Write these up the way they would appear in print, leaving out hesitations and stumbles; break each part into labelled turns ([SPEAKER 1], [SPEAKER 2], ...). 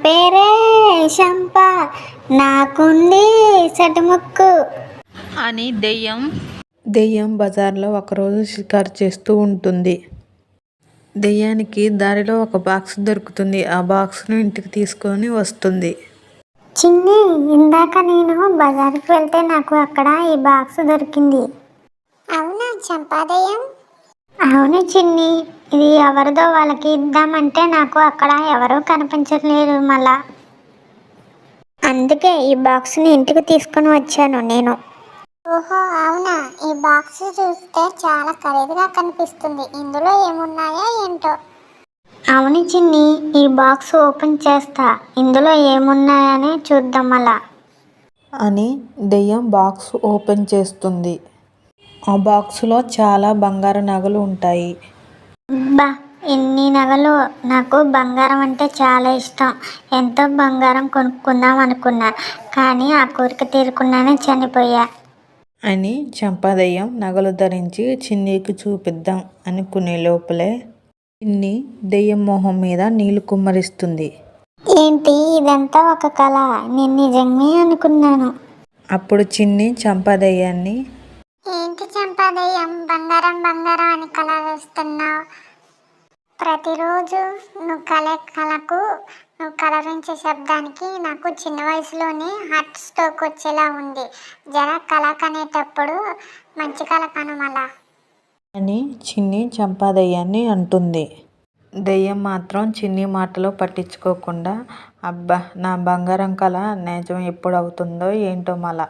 [SPEAKER 1] పేరే శంప, నాకుంది సటుముక్కు
[SPEAKER 2] అని దెయ్యం బజార్లో ఒకరోజు షికారు చేస్తూ ఉంటుంది. దెయ్యానికి దారిలో ఒక బాక్స్ దొరుకుతుంది. ఆ బాక్స్ను ఇంటికి తీసుకొని వస్తుంది.
[SPEAKER 1] చిన్ని, ఇందాక నేను బజార్కి వెళ్తే నాకు అక్కడ ఈ బాక్స్ దొరికింది. అవునా చంపాదయ్యం? అవును చిన్ని, ఇది ఎవరిదో వాళ్ళకి ఇద్దామంటే నాకు అక్కడ ఎవరూ కనిపించలేదు. మళ్ళా అందుకే ఈ బాక్స్ని ఇంటికి తీసుకొని వచ్చాను నేను. ఓహో అవునా, ఈ బాక్స్ చూస్తే చాలా ఖరీదుగా కనిపిస్తుంది. ఇందులో ఏమున్నాయో ఏంటో. అవును చిన్ని, ఈ బాక్స్ ఓపెన్ చేస్తా, ఇందులో ఏమున్నాయని చూద్దాం అలా
[SPEAKER 2] అని దెయ్యం బాక్స్ ఓపెన్ చేస్తుంది. ఆ బాక్సులో చాలా బంగారు నగలు ఉంటాయి.
[SPEAKER 1] బా, ఎన్ని నగలు! నాకు బంగారం అంటే చాలా ఇష్టం. ఎంతో బంగారం కొనుక్కుందాం అనుకున్నా, కానీ ఆ కోరిక తీరకుండానే చనిపోయా.
[SPEAKER 2] అని చంపాదయ్యం నగలు ధరించి చిన్నీకి చూపిద్దాం అనుకునే లోపలే చిన్ని దెయ్యం మొహం మీద నీళ్లు కుమ్మరిస్తుంది.
[SPEAKER 1] ఏంటి ఇదంతా ఒక కళ? నేను నిజమే అనుకున్నాను.
[SPEAKER 2] అప్పుడు చిన్ని చంపాదయ్యాన్ని,
[SPEAKER 1] ఏంటి చంపాదయ్యం, బంగారం బంగారం అని కళ వేస్తున్నావు? ప్రతిరోజు నువ్వు కలరించే శబ్దానికి నాకు చిన్న వయసులోనే హార్ట్ స్ట్రోక్ వచ్చేలా ఉంది. జర కళ కనేటప్పుడు మంచి కళ కనుమలా
[SPEAKER 2] అని చిన్ని చంపాదయ్యాన్ని అంటుంది. దెయ్యం మాత్రం చిన్ని మాటలు పట్టించుకోకుండా, అబ్బా నా బంగారం కళ నిజం ఎప్పుడు అవుతుందో ఏంటో మళ్ళా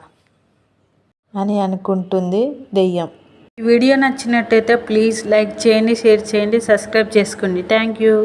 [SPEAKER 2] అని అనుకుంటుంది దెయ్యం. ఈ వీడియో నచ్చినట్టయితే ప్లీజ్ లైక్ చేయండి, షేర్ చేయండి, సబ్స్క్రైబ్ చేసుకోండి. Thank you.